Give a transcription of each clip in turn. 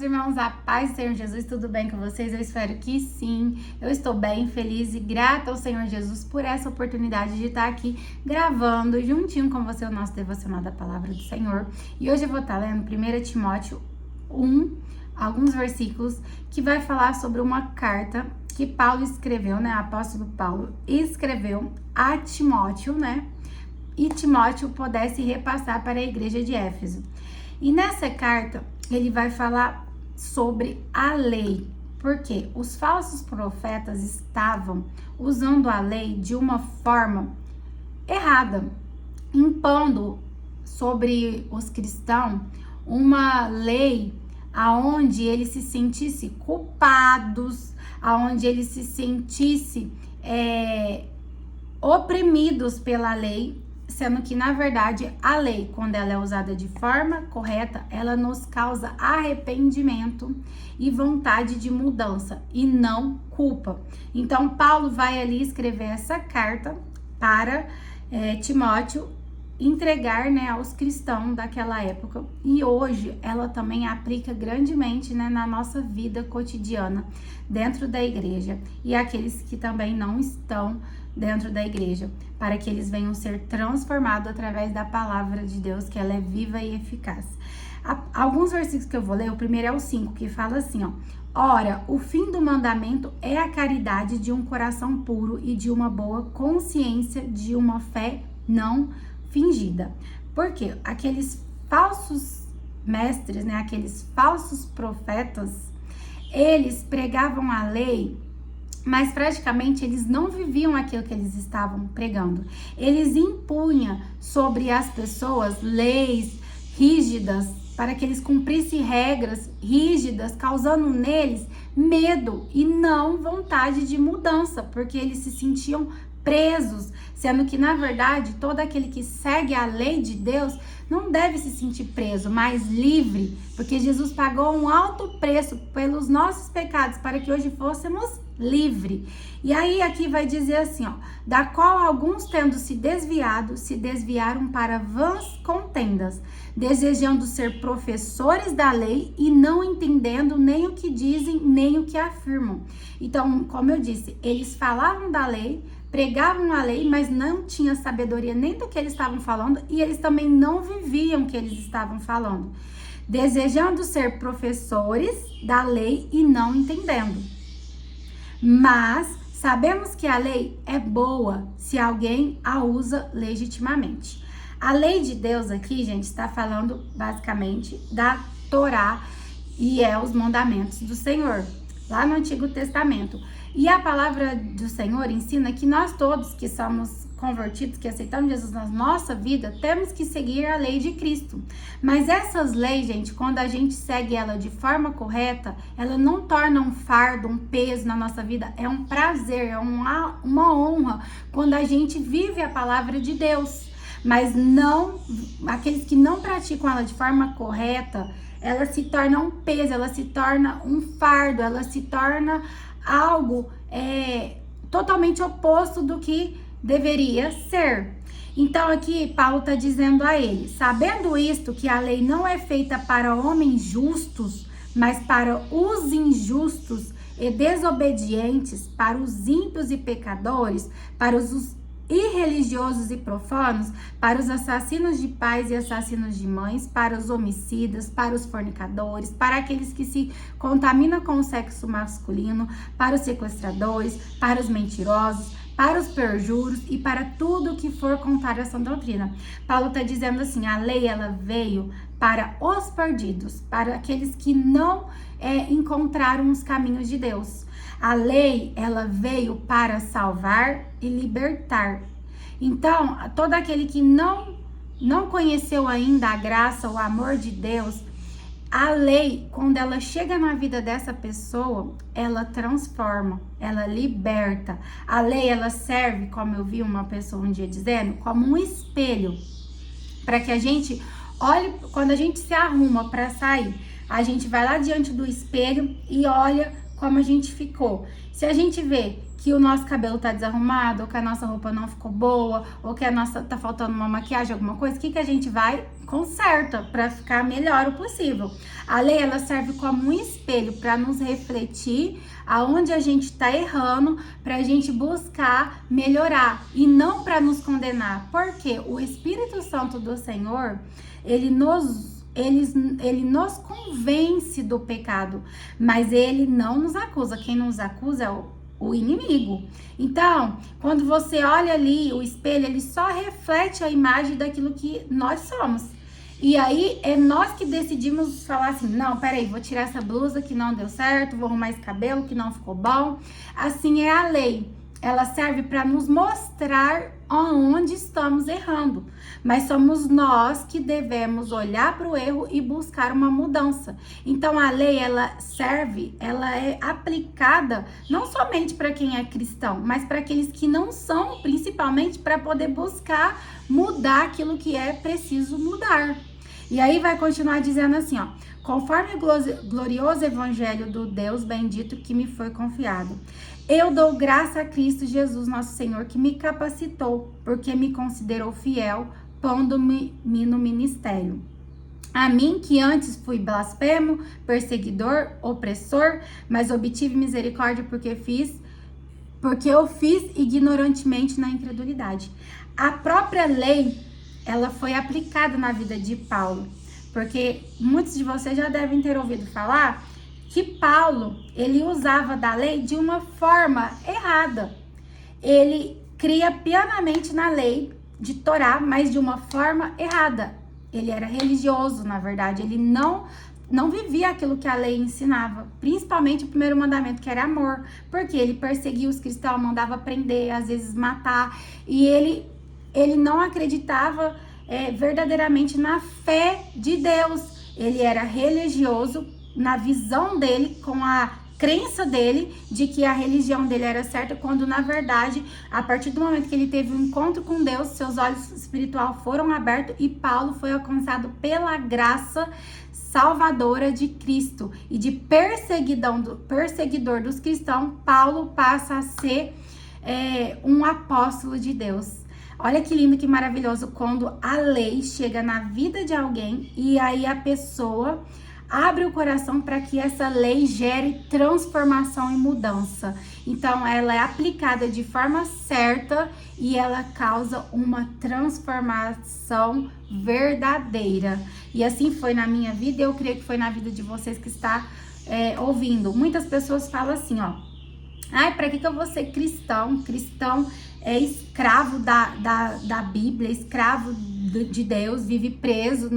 meus irmãos, a paz do Senhor Jesus, tudo bem com vocês? Eu espero que sim. Eu estou bem, feliz e grata ao Senhor Jesus por essa oportunidade de estar aqui gravando juntinho com você o nosso devocional da Palavra do Senhor. E hoje eu vou estar lendo 1 Timóteo 1, alguns versículos, que vai falar sobre uma carta que Paulo escreveu, né? O apóstolo Paulo escreveu a Timóteo, né? E Timóteo pudesse repassar para a igreja de Éfeso. E nessa carta, ele vai falar sobre a lei, porque os falsos profetas estavam usando a lei de uma forma errada, impondo sobre os cristãos uma lei aonde eles se sentissem culpados, aonde eles se sentissem oprimidos pela lei, sendo que, na verdade, a lei, quando ela é usada de forma correta, ela nos causa arrependimento e vontade de mudança, e não culpa. Então, Paulo vai ali escrever essa carta para Timóteo entregar, né, aos cristãos daquela época. E hoje, ela também aplica grandemente, né, na nossa vida cotidiana, dentro da igreja, e aqueles que também não estão dentro da igreja, para que eles venham ser transformados através da palavra de Deus, que ela é viva e eficaz. Alguns versículos que eu vou ler, o primeiro é o 5, que fala assim, ó: ora, o fim do mandamento é a caridade de um coração puro e de uma boa consciência, de uma fé não fingida. Porque aqueles falsos mestres, né, aqueles falsos profetas, eles pregavam a lei, mas praticamente eles não viviam aquilo que eles estavam pregando. Eles impunham sobre as pessoas leis rígidas para que eles cumprissem regras rígidas, causando neles medo e não vontade de mudança, porque eles se sentiam presos, sendo que, na verdade, todo aquele que segue a lei de Deus não deve se sentir preso, mas livre, porque Jesus pagou um alto preço pelos nossos pecados, para que hoje fôssemos livres. E aí aqui vai dizer assim, ó: da qual alguns, tendo se desviado, se desviaram para vãs contendas, desejando ser professores da lei e não entendendo nem o que dizem, nem o que afirmam. Então, como eu disse, eles falavam da lei, pregavam a lei, mas não tinham sabedoria nem do que eles estavam falando, e eles também não viviam o que eles estavam falando, desejando ser professores da lei e não entendendo. Mas sabemos que a lei é boa se alguém a usa legitimamente. A lei de Deus aqui, gente, está falando basicamente da Torá, e os mandamentos do Senhor, lá no Antigo Testamento. E a palavra do Senhor ensina que nós todos que somos convertidos, que aceitamos Jesus na nossa vida, temos que seguir a lei de Cristo. Mas essas leis, gente, quando a gente segue ela de forma correta, ela não torna um fardo, um peso na nossa vida. É um prazer, é uma honra quando a gente vive a palavra de Deus. Mas não, aqueles que não praticam ela de forma correta, ela se torna um peso, ela se torna um fardo, ela se torna algo totalmente oposto do que deveria ser. Então aqui Paulo está dizendo a ele: sabendo isto, que a lei não é feita para homens justos, mas para os injustos e desobedientes, para os ímpios e pecadores, para os irreligiosos e profanos, para os assassinos de pais e assassinos de mães, para os homicidas, para os fornicadores, para aqueles que se contaminam com o sexo masculino, para os sequestradores, para os mentirosos, para os perjuros e para tudo que for contrário a essa doutrina. Paulo está dizendo assim: a lei, ela veio para os perdidos, para aqueles que não encontraram os caminhos de Deus. A lei, ela veio para salvar e libertar. Então, todo aquele que não conheceu ainda a graça, o amor de Deus, a lei, quando ela chega na vida dessa pessoa, ela transforma, ela liberta. A lei, ela serve, como eu vi uma pessoa um dia dizendo, como um espelho, para que a gente olhe, quando a gente se arruma para sair, a gente vai lá diante do espelho e olha como a gente ficou. Se a gente vê que o nosso cabelo tá desarrumado, ou que a nossa roupa não ficou boa, ou que a nossa tá faltando uma maquiagem, alguma coisa, o que a gente vai? Conserta para ficar melhor o possível. A lei, ela serve como um espelho para nos refletir aonde a gente tá errando, para a gente buscar melhorar e não para nos condenar. Porque o Espírito Santo do Senhor, ele nos convence do pecado, mas ele não nos acusa. Quem nos acusa é o inimigo. Então, quando você olha ali o espelho, ele só reflete a imagem daquilo que nós somos. E aí, é nós que decidimos falar assim, não, peraí, vou tirar essa blusa que não deu certo, vou arrumar esse cabelo que não ficou bom. Assim é a lei. Ela serve para nos mostrar onde estamos errando. Mas somos nós que devemos olhar para o erro e buscar uma mudança. Então, a lei, ela é aplicada não somente para quem é cristão, mas para aqueles que não são, principalmente para poder buscar mudar aquilo que é preciso mudar. E aí vai continuar dizendo assim, ó, conforme o glorioso evangelho do Deus bendito que me foi confiado, eu dou graça a Cristo Jesus, nosso Senhor, que me capacitou, porque me considerou fiel, pondo-me no ministério. A mim, que antes fui blasfemo, perseguidor, opressor, mas obtive misericórdia porque eu fiz ignorantemente na incredulidade. A própria lei, ela foi aplicada na vida de Paulo, porque muitos de vocês já devem ter ouvido falar que Paulo, ele usava da lei de uma forma errada. Ele cria pianamente na lei de Torá, mas de uma forma errada. Ele era religioso, na verdade, ele não vivia aquilo que a lei ensinava, principalmente o primeiro mandamento, que era amor, porque ele perseguia os cristãos, mandava prender, às vezes matar, e ele não acreditava verdadeiramente na fé de Deus. Ele era religioso na visão dele, com a crença dele de que a religião dele era certa, quando na verdade, a partir do momento que ele teve um encontro com Deus, seus olhos espirituais foram abertos e Paulo foi alcançado pela graça salvadora de Cristo. E de perseguidor dos cristãos, Paulo passa a ser um apóstolo de Deus. Olha que lindo, que maravilhoso quando a lei chega na vida de alguém e aí a pessoa abre o coração para que essa lei gere transformação e mudança. Então, ela é aplicada de forma certa e ela causa uma transformação verdadeira. E assim foi na minha vida e eu creio que foi na vida de vocês que está ouvindo. Muitas pessoas falam assim, ó, ai, para que eu vou ser cristão? Cristão é escravo da Bíblia, escravo de Deus, vive preso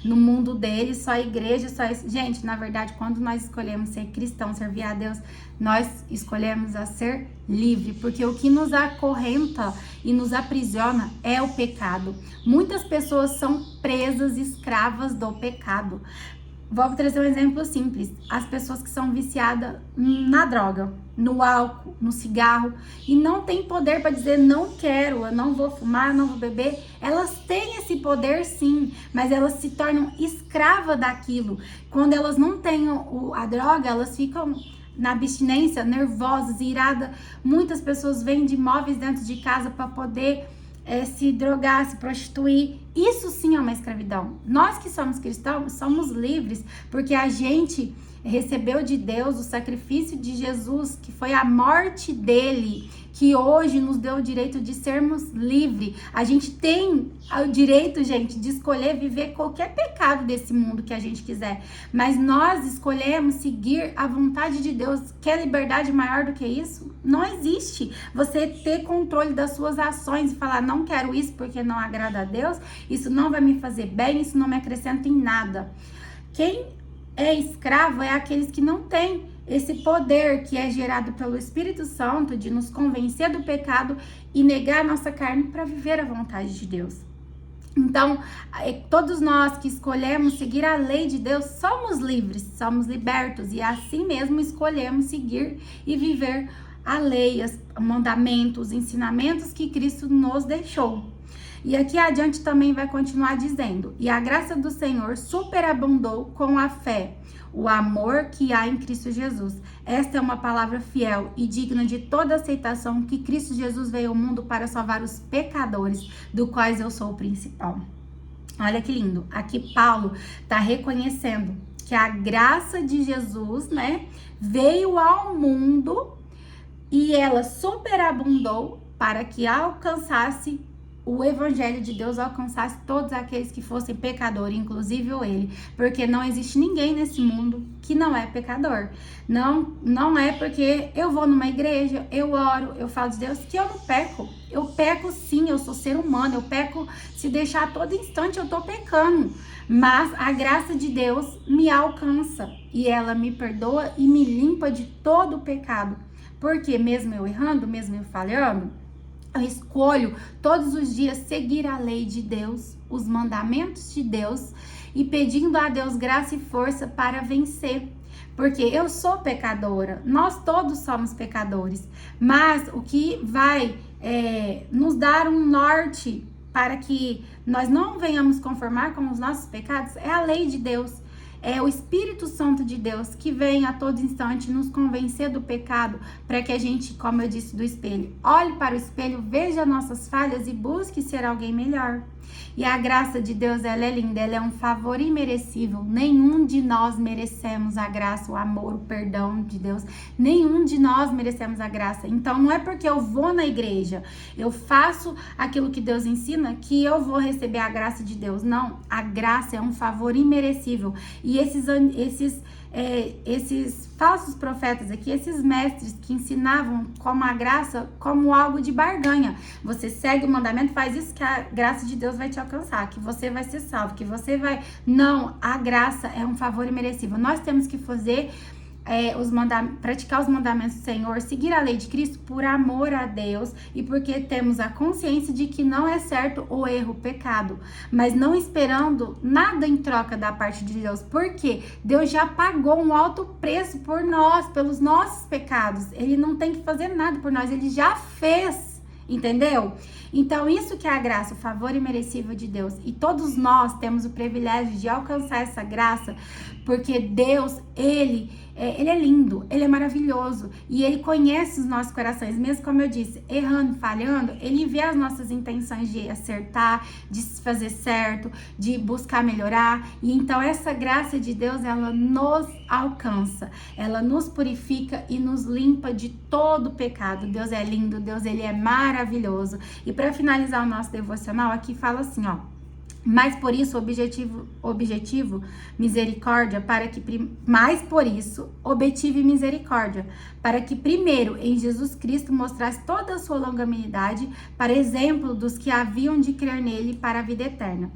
no mundo dele, só a igreja, só isso. Gente, na verdade, quando nós escolhemos ser cristão, servir a Deus, nós escolhemos a ser livre, porque o que nos acorrenta e nos aprisiona é o pecado. Muitas pessoas são presas, escravas do pecado. Vou trazer um exemplo simples. As pessoas que são viciadas na droga, no álcool, no cigarro, e não tem poder para dizer não quero, eu não vou fumar, eu não vou beber. Elas têm esse poder sim, mas elas se tornam escravas daquilo. Quando elas não têm a droga, elas ficam na abstinência, nervosas, iradas. Muitas pessoas vendem imóveis dentro de casa para poder se drogar, se prostituir. Isso sim é uma escravidão. Nós que somos cristãos, somos livres, porque a gente recebeu de Deus o sacrifício de Jesus, que foi a morte dele, que hoje nos deu o direito de sermos livres. A gente tem o direito, gente, de escolher viver qualquer pecado desse mundo que a gente quiser, mas nós escolhemos seguir a vontade de Deus. Quer liberdade maior do que isso? Não existe. Você ter controle das suas ações e falar, não quero isso porque não agrada a Deus, isso não vai me fazer bem, isso não me acrescenta em nada. Quem é escravo é aqueles que não têm esse poder que é gerado pelo Espírito Santo de nos convencer do pecado e negar a nossa carne para viver a vontade de Deus. Então, todos nós que escolhemos seguir a lei de Deus, somos livres, somos libertos e assim mesmo escolhemos seguir e viver a lei, os mandamentos, os ensinamentos que Cristo nos deixou. E aqui adiante também vai continuar dizendo, e a graça do Senhor superabundou com a fé, o amor que há em Cristo Jesus. Esta é uma palavra fiel e digna de toda aceitação, que Cristo Jesus veio ao mundo para salvar os pecadores, do quais eu sou o principal. Olha que lindo. Aqui Paulo está reconhecendo que a graça de Jesus, né, veio ao mundo e ela superabundou para que alcançasse o evangelho de Deus, alcançasse todos aqueles que fossem pecadores, inclusive ele, porque não existe ninguém nesse mundo que não é pecador. Não é porque eu vou numa igreja, eu oro, eu falo de Deus, que eu não peco. Eu peco sim, eu sou ser humano, eu peco, se deixar a todo instante eu tô pecando. Mas a graça de Deus me alcança e ela me perdoa e me limpa de todo o pecado. Porque mesmo eu errando, mesmo eu falhando, eu escolho todos os dias seguir a lei de Deus, os mandamentos de Deus e pedindo a Deus graça e força para vencer. Porque eu sou pecadora, nós todos somos pecadores, mas o que vai nos dar um norte para que nós não venhamos conformar com os nossos pecados é a lei de Deus. É o Espírito Santo de Deus que vem a todo instante nos convencer do pecado, para que a gente, como eu disse do espelho, olhe para o espelho, veja nossas falhas e busque ser alguém melhor. E a graça de Deus, ela é linda, ela é um favor imerecível. Nenhum de nós merecemos a graça, o amor, o perdão de Deus. Nenhum de nós merecemos a graça. Então, não é porque eu vou na igreja, eu faço aquilo que Deus ensina, que eu vou receber a graça de Deus. Não, a graça é um favor imerecível. E esses falsos profetas aqui, esses mestres que ensinavam como a graça, como algo de barganha. Você segue o mandamento, faz isso que a graça de Deus vai te alcançar, que você vai ser salvo, que você vai... Não, a graça é um favor imerecível. Nós temos que fazer... praticar os mandamentos do Senhor, seguir a lei de Cristo por amor a Deus e porque temos a consciência de que não é certo o erro, o pecado, mas não esperando nada em troca da parte de Deus, porque Deus já pagou um alto preço por nós, pelos nossos pecados. Ele não tem que fazer nada por nós, ele já fez, entendeu? Então, isso que é a graça, o favor imerecível de Deus. E todos nós temos o privilégio de alcançar essa graça, porque Deus, Ele é lindo, Ele é maravilhoso. E Ele conhece os nossos corações, mesmo como eu disse, errando, falhando, Ele vê as nossas intenções de acertar, de fazer certo, de buscar melhorar. E então, essa graça de Deus, ela nos alcança, ela nos purifica e nos limpa de todo pecado. Deus é lindo, Deus, Ele é maravilhoso. E para finalizar o nosso devocional, aqui fala assim, ó: mas por isso, objetivo, misericórdia, obtive misericórdia, para que primeiro em Jesus Cristo mostrasse toda a sua longanimidade, para exemplo dos que haviam de crer nele para a vida eterna.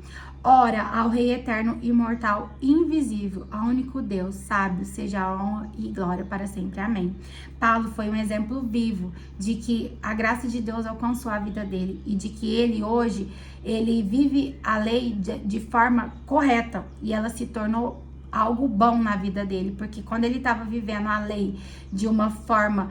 Ora, ao Rei eterno, imortal, invisível, ao único Deus, sábio, seja a honra e glória para sempre. Amém. Paulo foi um exemplo vivo de que a graça de Deus alcançou a vida dele e de que ele hoje, ele vive a lei de forma correta e ela se tornou algo bom na vida dele, porque quando ele estava vivendo a lei de uma forma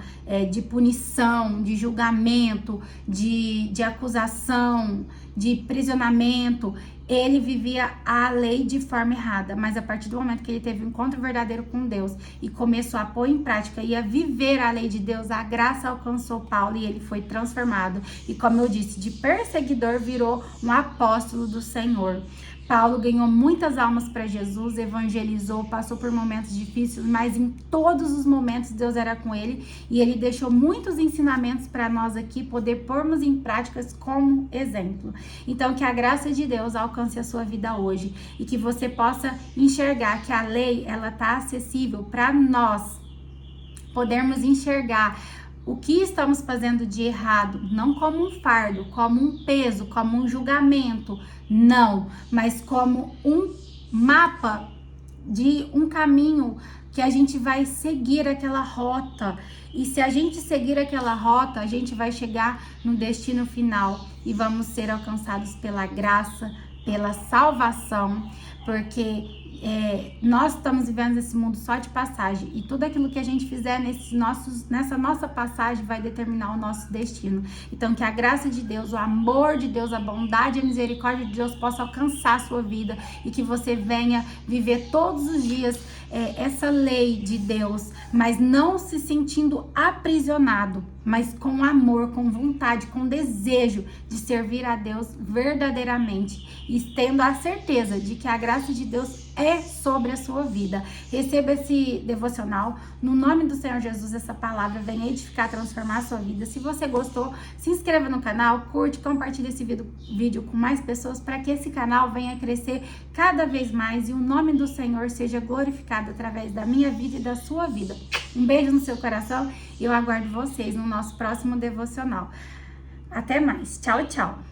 de punição, de julgamento, de acusação, de prisionamento, ele vivia a lei de forma errada, mas a partir do momento que ele teve um encontro verdadeiro com Deus e começou a pôr em prática e a viver a lei de Deus, a graça alcançou Paulo e ele foi transformado. E como eu disse, de perseguidor virou um apóstolo do Senhor. Paulo ganhou muitas almas para Jesus, evangelizou, passou por momentos difíceis, mas em todos os momentos Deus era com ele e ele deixou muitos ensinamentos para nós aqui poder pormos em práticas como exemplo. Então, que a graça de Deus alcance a sua vida hoje e que você possa enxergar que a lei, ela tá acessível para nós podermos enxergar o que estamos fazendo de errado, não como um fardo, como um peso, como um julgamento, não, mas como um mapa de um caminho que a gente vai seguir aquela rota. E se a gente seguir aquela rota, a gente vai chegar no destino final e vamos ser alcançados pela graça, pela salvação, porque nós estamos vivendo esse mundo só de passagem e tudo aquilo que a gente fizer nessa nossa passagem vai determinar o nosso destino. Então, que a graça de Deus, o amor de Deus, a bondade e a misericórdia de Deus possa alcançar a sua vida e que você venha viver todos os dias essa lei de Deus, mas não se sentindo aprisionado, mas com amor, com vontade, com desejo de servir a Deus verdadeiramente e tendo a certeza de que a graça de Deus é sobre a sua vida. Receba esse devocional no nome do Senhor Jesus. Essa palavra venha edificar, transformar a sua vida. Se você gostou, se inscreva no canal, curte, compartilhe esse vídeo com mais pessoas para que esse canal venha crescer cada vez mais e o nome do Senhor seja glorificado através da minha vida e da sua vida. Um beijo no seu coração e eu aguardo vocês no nosso próximo devocional. Até mais. Tchau, tchau.